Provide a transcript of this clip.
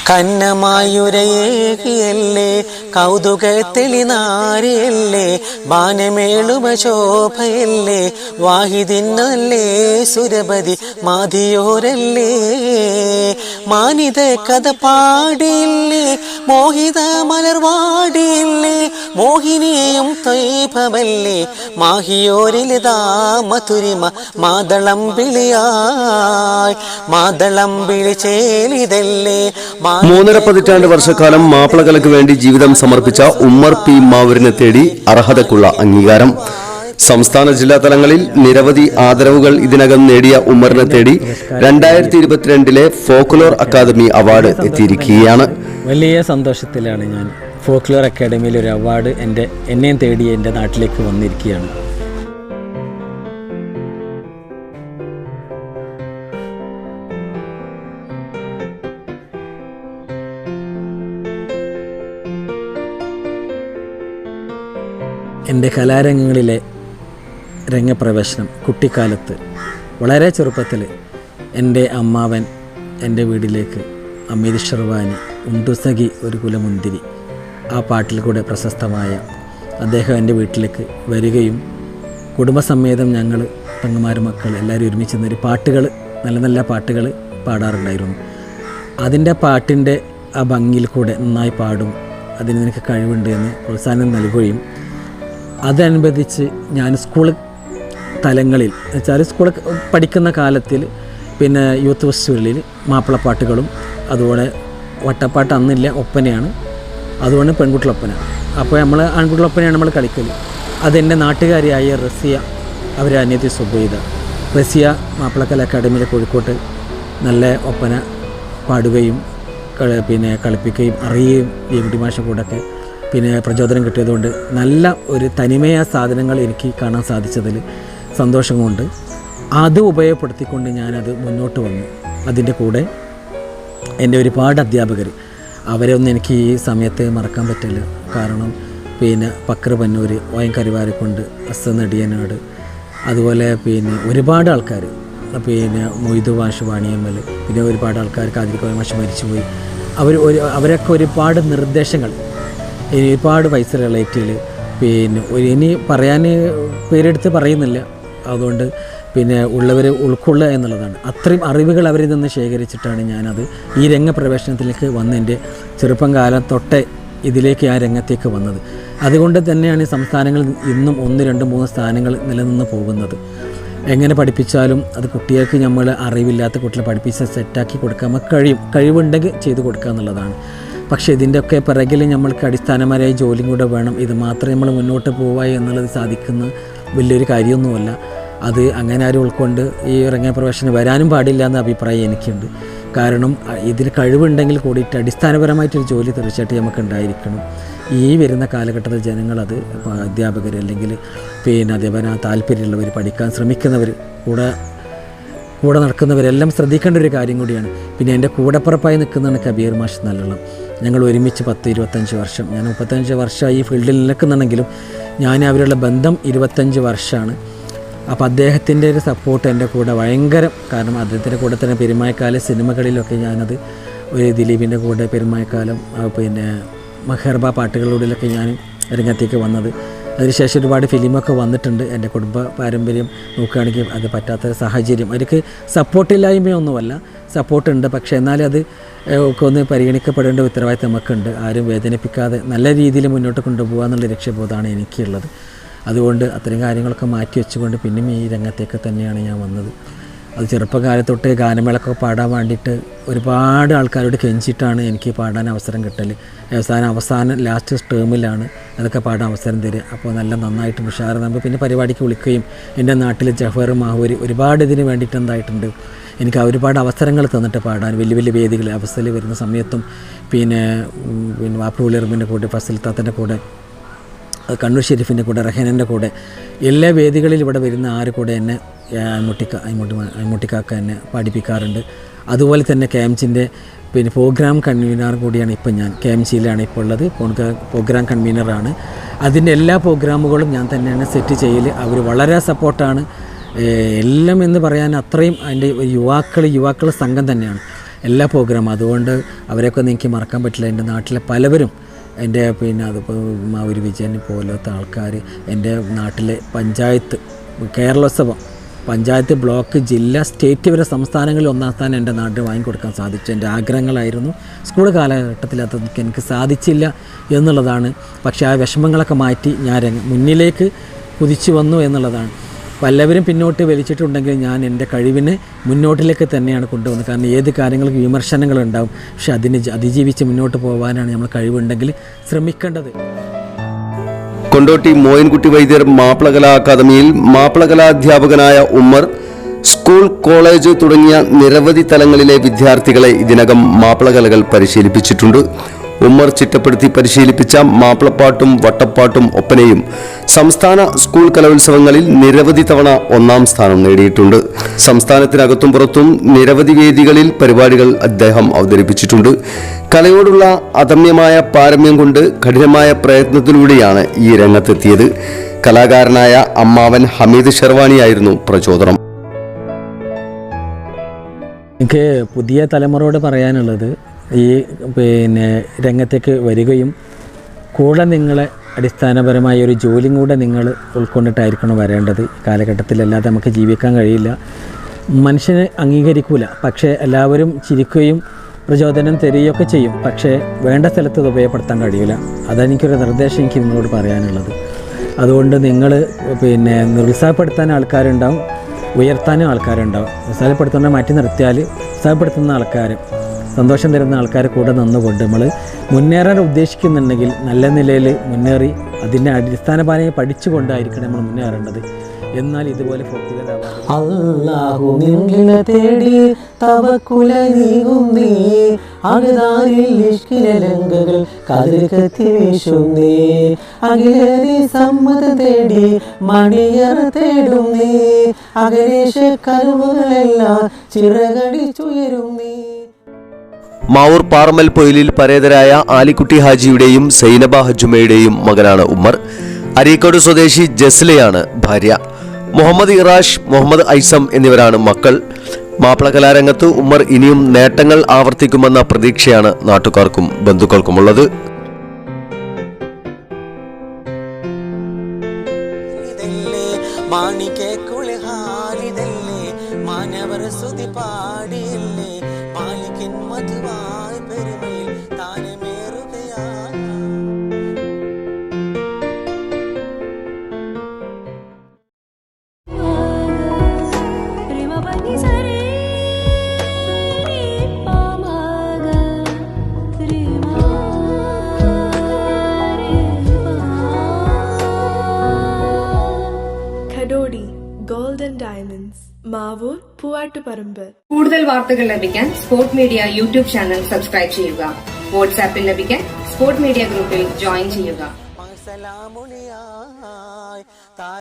കന്നമായുരയേകിയല്ലേ കൗതുകത്തെളിനാരിയല്ലേ ബാനമേളുമ ശോഭയല്ലേ വാഹിദിന്നല്ലേ സുരപതി മാതിയോരല്ലേ മാനിത കഥ പാടിയില്ലേ മോഹിത മലർവാടിയില്ലേ മോഹിനിയും ത്വൈഭവല്ലേ മാഹിയോരിലിതാ മധുരിമ മാതളം വിളിയായി മാതളം വിളി ചേലിതല്ലേ. 3.5 പതിറ്റാണ്ട് വർഷക്കാലം മാപ്പിളകലയ്ക്ക് വേണ്ടി ജീവിതം സമർപ്പിച്ച ഉമ്മർ പി മാവൂരിനെ തേടി അർഹതക്കുള്ള അംഗീകാരം. സംസ്ഥാന ജില്ലാ തലങ്ങളിൽ നിരവധി ആദരവുകൾ ഇതിനകം നേടിയ ഉമ്മറിനെ തേടി 2022 ഫോക്ലോർ അക്കാദമി അവാർഡ് എത്തിയിരിക്കുകയാണ്. വലിയ സന്തോഷത്തിലാണ് ഞാൻ. ഫോക്ലോർ അക്കാദമിയിൽ ഒരു അവാർഡ് എന്നെയും തേടി എൻ്റെ നാട്ടിലേക്ക് വന്നിരിക്കുകയാണ്. എൻ്റെ കലാരംഗങ്ങളിലെ രംഗപ്രവേശനം കുട്ടിക്കാലത്ത് വളരെ ചെറുപ്പത്തിൽ എൻ്റെ അമ്മാവൻ എൻ്റെ വീട്ടിലേക്ക് അമീർ ഷർവാനി ഉണ്ടുസഖി ഒരു കുലമുന്തിരി ആ പാട്ടിൽ കൂടെ പ്രശസ്തമായ അദ്ദേഹം എൻ്റെ വീട്ടിലേക്ക് വരികയും കുടുംബസമേതം ഞങ്ങൾ പെങ്ങന്മാരും മക്കൾ എല്ലാവരും ഒരുമിച്ച് നിന്നൊരു പാട്ടുകൾ നല്ല നല്ല പാട്ടുകൾ പാടാറുണ്ടായിരുന്നു. അതിൻ്റെ പാട്ടിൻ്റെ ആ ഭംഗിയിൽ കൂടെ നന്നായി പാടും, അതിന് നിനക്ക് കഴിവുണ്ട് എന്ന് പ്രോത്സാഹനം നൽകുകയും അതനുബന്ധിച്ച് ഞാൻ സ്കൂൾ തലങ്ങളിൽ വെച്ചാൽ സ്കൂൾ പഠിക്കുന്ന കാലത്തിൽ പിന്നെ യൂത്ത് ഫെസ്റ്റിവലിൽ മാപ്പിളപ്പാട്ടുകളും അതുപോലെ വട്ടപ്പാട്ട് അന്നില്ല ഒപ്പനയാണ്, അതുകൊണ്ട് പെൺകുട്ടികളൊപ്പന. അപ്പോൾ നമ്മൾ ആൺകുട്ടികളൊപ്പനയാണ് നമ്മൾ കളിക്കൽ. അതെൻ്റെ നാട്ടുകാരിയായ റസിയ, അവരെ അനിയത്തി സുബൈദ. റസിയ മാപ്പിളക്കല അക്കാദമിയിലെ കോഴിക്കോട്ട് നല്ല ഒപ്പന പാടുകയും പിന്നെ കളിപ്പിക്കുകയും അറിയുകയും എം.ഡി. മാഷ കൂടെയൊക്കെ പിന്നെ പ്രചോദനം കിട്ടിയതുകൊണ്ട് നല്ല ഒരു തനിമയായ സാധനങ്ങൾ എനിക്ക് കാണാൻ സാധിച്ചതിൽ സന്തോഷമുണ്ട്. അത് ഉപയോഗപ്പെടുത്തിക്കൊണ്ട് ഞാനത് മുന്നോട്ട് വന്നു. അതിൻ്റെ കൂടെ എൻ്റെ ഒരുപാട് അധ്യാപകർ, അവരെ ഒന്നും എനിക്ക് ഈ സമയത്ത് മറക്കാൻ പറ്റില്ല. കാരണം പിന്നെ പക്ര പന്നൂർ, കരുവാരക്കുണ്ട്, എസ് നെടിയനാട്, അതുപോലെ പിന്നെ ഒരുപാട് ആൾക്കാർ, പിന്നെ മൊയ്തു മാഷ് വാണിയമ്മൽ, പിന്നെ ഒരുപാട് ആൾക്കാർ കാതിരിക്കോയ മാഷ് മരിച്ചുപോയി. അവരൊക്കെ ഒരുപാട് നിർദ്ദേശങ്ങൾ, ഒരുപാട് പൈസ റിലേറ്റീവിൽ പിന്നെ ഇനി പറയാൻ പേരെടുത്ത് പറയുന്നില്ല, അതുകൊണ്ട് പിന്നെ ഉള്ളവർ ഉൾക്കൊള്ളുക എന്നുള്ളതാണ്. അത്രയും അറിവുകൾ അവരിൽ നിന്ന് ശേഖരിച്ചിട്ടാണ് ഞാനത് ഈ രംഗപ്രവേശനത്തിലേക്ക് വന്ന് എൻ്റെ ചെറുപ്പം കാലം തൊട്ടേ ഇതിലേക്ക് ആ രംഗത്തേക്ക് വന്നത്. അതുകൊണ്ട് തന്നെയാണ് ഈ സംസ്ഥാനങ്ങൾ ഇന്നും 1, 2, 3 സ്ഥാനങ്ങൾ നിലനിന്ന് പോകുന്നത്. എങ്ങനെ പഠിപ്പിച്ചാലും അത് കുട്ടികൾക്ക് നമ്മൾ അറിവില്ലാത്ത കുട്ടികളെ പഠിപ്പിച്ച് സെറ്റാക്കി കൊടുക്കാൻ നമുക്ക് കഴിവുണ്ടെങ്കിൽ ചെയ്തു കൊടുക്കുക എന്നുള്ളതാണ്. പക്ഷേ ഇതിൻ്റെയൊക്കെ പിറകിൽ നമ്മൾക്ക് അടിസ്ഥാനപരമായ ജോലിയും കൂടെ വേണം. ഇത് മാത്രമേ നമ്മൾ മുന്നോട്ട് പോവുക എന്നുള്ളത് സാധിക്കുന്ന വലിയൊരു കാര്യമൊന്നുമല്ല. അത് അങ്ങനെ ആരും ഉൾക്കൊണ്ട് ഈ രംഗപ്രവേശനം വരാനും പാടില്ല എന്ന അഭിപ്രായം എനിക്കുണ്ട്. കാരണം ഇതിന് കഴിവുണ്ടെങ്കിൽ കൂടിയിട്ട് അടിസ്ഥാനപരമായിട്ടൊരു ജോലി തീർച്ചയായിട്ടും നമുക്ക് ഉണ്ടായിരിക്കണം. ഈ വരുന്ന കാലഘട്ടത്തിൽ ജനങ്ങളത് അധ്യാപകർ അല്ലെങ്കിൽ പിന്നെ അതേപോലെ താല്പര്യമുള്ളവർ, പഠിക്കാൻ ശ്രമിക്കുന്നവർ, കൂടെ നടക്കുന്നവരെല്ലാം ശ്രദ്ധിക്കേണ്ട ഒരു കാര്യം കൂടിയാണ്. പിന്നെ എൻ്റെ കൂടെപ്പുറപ്പായി നിൽക്കുന്നതാണ് കബീർ മാഷ് നല്ലോണം. ഞങ്ങൾ ഒരുമിച്ച് 10-25 വർഷം, ഞാൻ 35 വർഷമായി ഈ ഫീൽഡിൽ നിൽക്കുന്നുണ്ടെങ്കിലും ഞാൻ അവരുടെ ബന്ധം 25 വർഷമാണ്. അപ്പോൾ അദ്ദേഹത്തിൻ്റെ ഒരു സപ്പോർട്ട് എൻ്റെ കൂടെ ഭയങ്കരം. കാരണം അദ്ദേഹത്തിൻ്റെ കൂടെ തന്നെ പെരുമായക്കാല സിനിമകളിലൊക്കെ ഞാനത് ഒരു ദിലീപിൻ്റെ കൂടെ പെരുമായക്കാലം പിന്നെ മെഹർബ പാട്ടുകളിലൂടെയൊക്കെ ഞാൻ രംഗത്തേക്ക് വന്നത്. അതിനുശേഷം ഒരുപാട് ഫിലിമൊക്കെ വന്നിട്ടുണ്ട്. എൻ്റെ കുടുംബ പാരമ്പര്യം നോക്കുകയാണെങ്കിൽ അത് പറ്റാത്ത സാഹചര്യം, അവർക്ക് സപ്പോർട്ടില്ലായ്മയൊന്നുമല്ല, സപ്പോർട്ടുണ്ട്. പക്ഷേ എന്നാലും അത് ഒക്കെ ഒന്ന് പരിഗണിക്കപ്പെടേണ്ട ഉത്തരവാദിത്തം നമുക്കുണ്ട്. ആരും വേദനിപ്പിക്കാതെ നല്ല രീതിയിൽ മുന്നോട്ട് കൊണ്ടുപോകുക എന്നുള്ള ലക്ഷ്യബോധമാണ് എനിക്കുള്ളത്. അതുകൊണ്ട് അത്തരം കാര്യങ്ങളൊക്കെ മാറ്റി വെച്ചുകൊണ്ട് പിന്നെയും ഈ രംഗത്തേക്ക് തന്നെയാണ് ഞാൻ വന്നത്. അത് ചെറുപ്പകാലത്തൊട്ട് ഗാനമേളൊക്കെ പാടാൻ വേണ്ടിയിട്ട് ഒരുപാട് ആൾക്കാരോട് കെഞ്ചിട്ടാണ് എനിക്ക് പാടാൻ അവസരം കിട്ടൽ. അവസാനം ലാസ്റ്റ് ടേമിലാണ് അതൊക്കെ പാടാൻ അവസരം തരിക. അപ്പോൾ നന്നായിട്ട് ഉഷാറ് നമ്മൾ പിന്നെ പരിപാടിക്ക് വിളിക്കുകയും എൻ്റെ നാട്ടിൽ ജഫർ മാഹൂരി ഒരുപാട് ഇതിന് വേണ്ടിയിട്ട് എന്തായിട്ടുണ്ട്, എനിക്ക് ഒരുപാട് അവസരങ്ങൾ തന്നിട്ട് പാടാൻ വലിയ വലിയ വേദികൾ അവസരം വരുന്ന സമയത്തും പിന്നെ വാപ്പുളിയർമിൻ്റെ കൂടെ, ഫസൽത്താത്തിൻ്റെ കൂടെ, കണ്ണൂർ ഷെരീഫിൻ്റെ കൂടെ, റഹീനൻ്റെ കൂടെ, എല്ലാ വേദികളിൽ ഇവിടെ വരുന്ന ആര് കൂടെ എന്നെ അയ്മുട്ടിക്കാക്ക എന്നെ പഠിപ്പിക്കാറുണ്ട്. അതുപോലെ തന്നെ KMCൻ്റെ പിന്നെ പ്രോഗ്രാം കൺവീനർ കൂടിയാണ് ഇപ്പം ഞാൻ. KMCയിലാണ് ഇപ്പോൾ ഉള്ളത്, പ്രോഗ്രാം കൺവീനറാണ്. അതിൻ്റെ എല്ലാ പ്രോഗ്രാമുകളും ഞാൻ തന്നെയാണ് സെറ്റ് ചെയ്യൽ. അവർ വളരെ സപ്പോർട്ടാണ് എല്ലാം എന്ന് പറയാൻ അത്രയും. അതിൻ്റെ യുവാക്കൾ സംഘം തന്നെയാണ്. എല്ലാ പ്രോഗ്രാമും. അതുകൊണ്ട് അവരെയൊക്കെ ഒന്നും എനിക്ക് മറക്കാൻ പറ്റില്ല. എൻ്റെ നാട്ടിലെ പലവരും, എൻ്റെ അതിപ്പോൾ മാവൂര് വിജയൻ പോലത്തെ ആൾക്കാർ, എൻ്റെ നാട്ടിലെ പഞ്ചായത്ത്, കേരളോത്സവം, പഞ്ചായത്ത്, ബ്ലോക്ക്, ജില്ല, സ്റ്റേറ്റ് വരെ സംസ്ഥാനങ്ങളിൽ 1ാം സ്ഥാനം എൻ്റെ നാട്ടിൽ വാങ്ങിക്കൊടുക്കാൻ സാധിച്ചു. എൻ്റെ ആഗ്രഹങ്ങളായിരുന്നു. സ്കൂൾ കാലഘട്ടത്തിൽ അതൊക്കെ എനിക്ക് സാധിച്ചില്ല എന്നുള്ളതാണ്. പക്ഷേ ആ വിഷമങ്ങളൊക്കെ മാറ്റി ഞാൻ മുന്നിലേക്ക് കുതിച്ചു വന്നു എന്നുള്ളതാണ്. പലവരും പിന്നോട്ട് വലിച്ചിട്ടുണ്ടെങ്കിൽ ഞാൻ എൻ്റെ കഴിവിനെ മുന്നോട്ടിലേക്ക് തന്നെയാണ് കൊണ്ടുവന്നത്. കാരണം ഏത് കാര്യങ്ങൾക്ക് വിമർശനങ്ങളുണ്ടാവും, പക്ഷെ അതിനെ അതിജീവിച്ച് മുന്നോട്ട് പോകാനാണ് നമ്മൾ കഴിവുണ്ടെങ്കിൽ ശ്രമിക്കേണ്ടത്. കൊണ്ടോട്ടി മോയിൻകുട്ടി വൈദ്യർ മാപ്പിളകലാ അക്കാദമിയിൽ മാപ്പിളകലാധ്യാപകനായ ഉമ്മർ സ്കൂൾ, കോളേജ് തുടങ്ങിയ നിരവധി തലങ്ങളിലെ വിദ്യാർത്ഥികളെ ഇതിനകം മാപ്പിളകലകൾ പരിശീലിപ്പിച്ചിട്ടുണ്ട്. ഉമ്മർ ചിട്ടപ്പെടുത്തി പരിശീലിപ്പിച്ച മാപ്പിളപ്പാട്ടും വട്ടപ്പാട്ടും ഒപ്പനയും സംസ്ഥാന സ്കൂൾ കലോത്സവങ്ങളിൽ നിരവധി തവണ 1ാം സ്ഥാനം നേടിയിട്ടുണ്ട്. സംസ്ഥാനത്തിനകത്തും പുറത്തും നിരവധി വേദികളിൽ പരിപാടികൾ അദ്ദേഹം അവതരിപ്പിച്ചിട്ടുണ്ട്. കലയോടുള്ള അദമ്യമായ പാരമ്യം കൊണ്ട് കഠിനമായ പ്രയത്നത്തിലൂടെയാണ് ഈ രംഗത്തെത്തിയത്. കലാകാരനായ അമ്മാവൻ ഹമീദ് ഷെർവാണിയായിരുന്നു പ്രചോദനം. എനിക്ക് പുതിയ തലമുറയോട് പറയാനുള്ളത്, ഈ രംഗത്തേക്ക് വരികയും കൂടെ നിങ്ങളെ അടിസ്ഥാനപരമായ ഒരു ജോലിയും കൂടെ നിങ്ങൾ ഉൾക്കൊണ്ടിട്ടായിരിക്കണം വരേണ്ടത്. കാലഘട്ടത്തിലല്ലാതെ നമുക്ക് ജീവിക്കാൻ കഴിയില്ല. മനുഷ്യനെ അംഗീകരിക്കില്ല, പക്ഷേ എല്ലാവരും ചിരിക്കുകയും പ്രചോദനം തരികയൊക്കെ ചെയ്യും. പക്ഷേ വേണ്ട സ്ഥലത്ത് ഇത് ഉപയോഗപ്പെടുത്താൻ കഴിയില്ല. അതെനിക്കൊരു നിർദ്ദേശം എനിക്ക് നിങ്ങളോട് പറയാനുള്ളത്. അതുകൊണ്ട് നിങ്ങൾ നിരുത്സാഹപ്പെടുത്താൻ ആൾക്കാരുണ്ടാവും, ഉയർത്താനും ആൾക്കാരുണ്ടാവും. നിരുത്സാഹപ്പെടുത്തുന്ന മാറ്റി നിർത്തിയാൽ ഉത്സാഹപ്പെടുത്തുന്ന ആൾക്കാർ, സന്തോഷം തരുന്ന ആൾക്കാരെ കൂടെ നിന്നുകൊണ്ട് നമ്മൾ മുന്നേറാൻ ഉദ്ദേശിക്കുന്നുണ്ടെങ്കിൽ നല്ല നിലയിൽ മുന്നേറി അതിൻ്റെ അടിസ്ഥാനപരമായി പഠിച്ചുകൊണ്ടായിരിക്കണം നമ്മൾ മുന്നേറേണ്ടത്. എന്നാൽ ഇതുപോലെ അല്ലാഹു നിങ്ങളെ തേടി തവക്കുല നീങ്ങുന്നേ, അകതാരിൽ ഇഷ്കിലങ്കകൾ കതിർകത്തി വീശുന്നേ, അഖിലരി സമ്മതം തേടി മണിയറ തേടുന്നേ, അകരേശ കരുവുകളെല്ലാം ചിറകടിച്ചുയരുന്നേ. മാവൂർ പാറമൽ പൊയിലിൽ പരേതരായ ആലിക്കുട്ടി ഹാജിയുടെയും സൈനബ ഹജുമയുടെയും മകനാണ് ഉമ്മർ. അരീക്കോട് സ്വദേശി ജസ്ലയാണ് ഭാര്യ. മുഹമ്മദ് ഇറാഷ്, മുഹമ്മദ് ഐസം എന്നിവരാണ് മക്കൾ. മാപ്പിള കലാരംഗത്ത് ഉമ്മർ ഇനിയും നേട്ടങ്ങൾ ആവർത്തിക്കുമെന്ന പ്രതീക്ഷയാണ് നാട്ടുകാർക്കും ബന്ധുക്കൾക്കുമുള്ളത്. മാനവർ സ്തുതി പാടിയില്ലേ, മാലിക്കിൻ മധുവായി പെരുമയിൽ താനമേറുകയാണ്. ഖഡോഡി ഗോൾഡൻ ഡയമണ്ട്സ്, മാവൂർ, പൂവാട്ടുപറമ്പ്. കൂടുതൽ വാർത്തകൾ ലഭിക്കാൻ sport media YouTube channel subscribe ചെയ്യുക. വാട്സാപ്പിൽ ലഭിക്കാൻ സ്പോർട് മീഡിയ ഗ്രൂപ്പിൽ ജോയിൻ ചെയ്യുക.